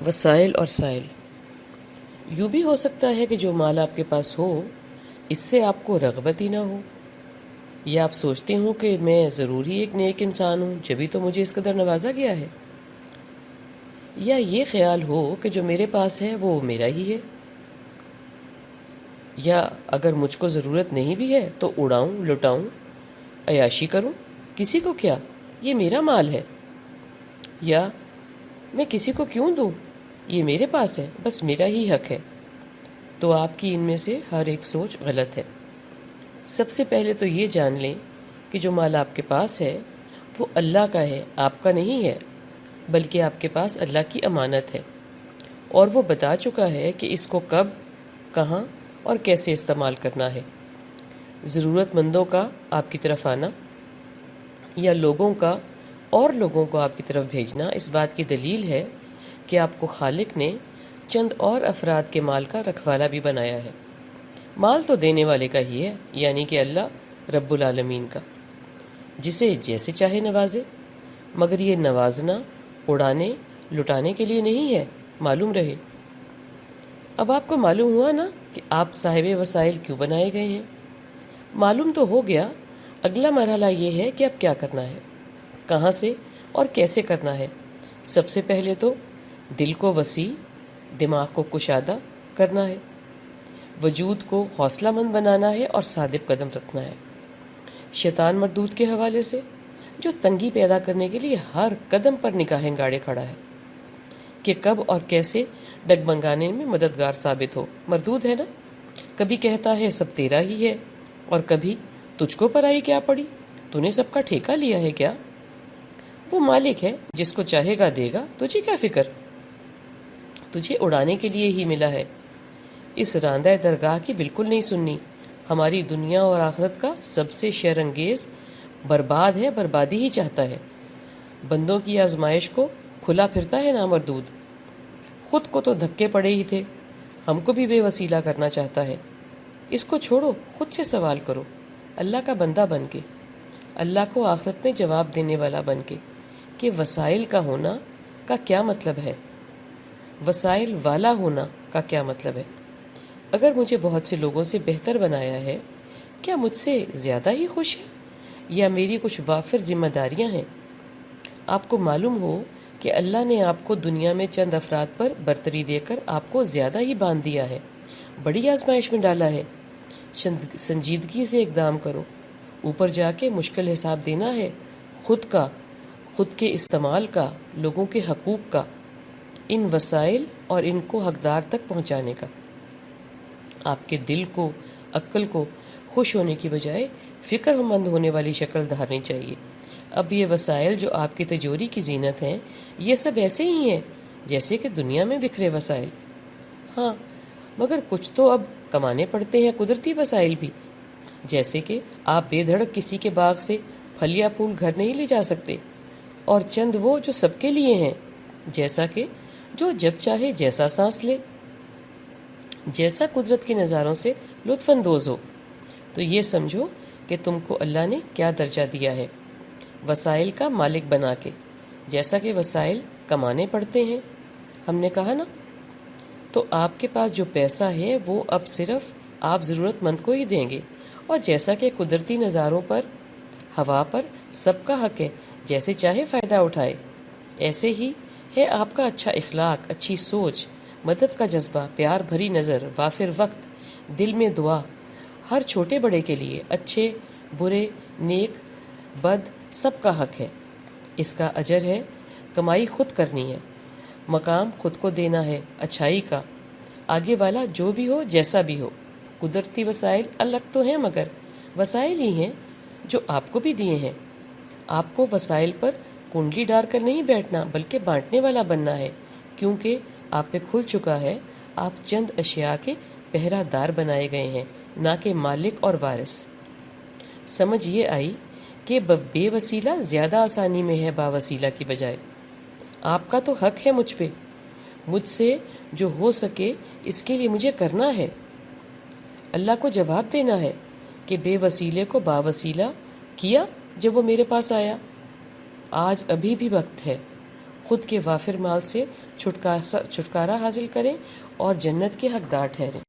وسائل اور سائل۔ یوں بھی ہو سکتا ہے کہ جو مال آپ کے پاس ہو اس سے آپ کو رغبت ہی نہ ہو، یا آپ سوچتے ہوں کہ میں ضروری ایک نیک انسان ہوں جبھی تو مجھے اس قدر نوازا گیا ہے، یا یہ خیال ہو کہ جو میرے پاس ہے وہ میرا ہی ہے، یا اگر مجھ کو ضرورت نہیں بھی ہے تو اڑاؤں لٹاؤں عیاشی کروں، کسی کو کیا، یہ میرا مال ہے، یا میں کسی کو کیوں دوں، یہ میرے پاس ہے، بس میرا ہی حق ہے۔ تو آپ کی ان میں سے ہر ایک سوچ غلط ہے۔ سب سے پہلے تو یہ جان لیں کہ جو مال آپ کے پاس ہے وہ اللہ کا ہے، آپ کا نہیں ہے، بلکہ آپ کے پاس اللہ کی امانت ہے، اور وہ بتا چکا ہے کہ اس کو کب، کہاں اور کیسے استعمال کرنا ہے۔ ضرورت مندوں کا آپ کی طرف آنا یا لوگوں کا اور لوگوں کو آپ کی طرف بھیجنا اس بات کی دلیل ہے کہ آپ کو خالق نے چند اور افراد کے مال کا رکھوالا بھی بنایا ہے۔ مال تو دینے والے کا ہی ہے، یعنی کہ اللہ رب العالمین کا، جسے جیسے چاہے نوازے، مگر یہ نوازنا اڑانے لٹانے کے لیے نہیں ہے، معلوم رہے۔ اب آپ کو معلوم ہوا نا کہ آپ صاحب وسائل کیوں بنائے گئے ہیں؟ معلوم تو ہو گیا، اگلا مرحلہ یہ ہے کہ اب کیا کرنا ہے، کہاں سے اور کیسے کرنا ہے۔ سب سے پہلے تو دل کو وسیع، دماغ کو کشادہ کرنا ہے، وجود کو حوصلہ مند بنانا ہے اور صادق قدم رکھنا ہے شیطان مردود کے حوالے سے، جو تنگی پیدا کرنے کے لیے ہر قدم پر نگاہیں گاڑے کھڑا ہے کہ کب اور کیسے ڈگمگانے میں مددگار ثابت ہو۔ مردود ہے نا، کبھی کہتا ہے سب تیرا ہی ہے، اور کبھی تجھ کو پرائی کیا پڑی، تو نے سب کا ٹھیکہ لیا ہے کیا؟ وہ مالک ہے، جس کو چاہے گا دے گا، تجھے کیا فکر، تجھے اڑانے کے لیے ہی ملا ہے۔ اس راندہ درگاہ کی بالکل نہیں سننی، ہماری دنیا اور آخرت کا سب سے شر انگیز برباد ہے، بربادی ہی چاہتا ہے۔ بندوں کی آزمائش کو کھلا پھرتا ہے نامردود، خود کو تو دھکے پڑے ہی تھے، ہم کو بھی بے وسیلہ کرنا چاہتا ہے۔ اس کو چھوڑو، خود سے سوال کرو، اللہ کا بندہ بن کے، اللہ کو آخرت میں جواب دینے والا بن کے، کہ وسائل کا ہونا کا کیا مطلب ہے، وسائل والا ہونا کا کیا مطلب ہے۔ اگر مجھے بہت سے لوگوں سے بہتر بنایا ہے، کیا مجھ سے زیادہ ہی خوش ہے، یا میری کچھ وافر ذمہ داریاں ہیں؟ آپ کو معلوم ہو کہ اللہ نے آپ کو دنیا میں چند افراد پر برتری دے کر آپ کو زیادہ ہی باندھ دیا ہے، بڑی آزمائش میں ڈالا ہے۔ سنجیدگی سے اقدام کرو، اوپر جا کے مشکل حساب دینا ہے، خود کا، خود کے استعمال کا، لوگوں کے حقوق کا، ان وسائل اور ان کو حقدار تک پہنچانے کا۔ آپ کے دل کو، عقل کو خوش ہونے کی بجائے فکر مند ہونے والی شکل دھارنی چاہیے۔ اب یہ وسائل جو آپ کی تجوری کی زینت ہیں، یہ سب ایسے ہی ہیں جیسے کہ دنیا میں بکھرے وسائل۔ ہاں، مگر کچھ تو اب کمانے پڑتے ہیں قدرتی وسائل بھی، جیسے کہ آپ بے دھڑک کسی کے باغ سے پھل یا پھول گھر نہیں لے جا سکتے، اور چند وہ جو سب کے لیے ہیں، جیسا کہ جو جب چاہے جیسا سانس لے، جیسا قدرت کے نظاروں سے لطف اندوز ہو۔ تو یہ سمجھو کہ تم کو اللہ نے کیا درجہ دیا ہے، وسائل کا مالک بنا کے، جیسا کہ وسائل کمانے پڑتے ہیں، ہم نے کہا نا۔ تو آپ کے پاس جو پیسہ ہے وہ اب صرف آپ ضرورت مند کو ہی دیں گے، اور جیسا کہ قدرتی نظاروں پر، ہوا پر سب کا حق ہے، جیسے چاہے فائدہ اٹھائے، ایسے ہی ہے آپ کا اچھا اخلاق، اچھی سوچ، مدد کا جذبہ، پیار بھری نظر، وافر وقت، دل میں دعا، ہر چھوٹے بڑے کے لیے، اچھے برے نیک بد سب کا حق ہے۔ اس کا اجر ہے، کمائی خود کرنی ہے، مقام خود کو دینا ہے اچھائی کا، آگے والا جو بھی ہو جیسا بھی ہو۔ قدرتی وسائل الگ تو ہیں، مگر وسائل ہی ہیں جو آپ کو بھی دیے ہیں۔ آپ کو وسائل پر کنڈلی ڈال کر نہیں بیٹھنا، بلکہ بانٹنے والا بننا ہے، کیونکہ آپ پہ کھل چکا ہے، آپ چند اشیاء کے پہرہ دار بنائے گئے ہیں، نہ کہ مالک اور وارث۔ سمجھ یہ آئی کہ بے وسیلہ زیادہ آسانی میں ہے باوسیلہ کی بجائے۔ آپ کا تو حق ہے مجھ پہ، مجھ سے جو ہو سکے اس کے لیے مجھے کرنا ہے، اللہ کو جواب دینا ہے کہ بے وسیلے کو باوسیلہ کیا جب وہ میرے پاس آیا۔ آج ابھی بھی وقت ہے، خود کے وافر مال سے چھٹکارا حاصل کریں اور جنت کے حقدار ٹھہریں۔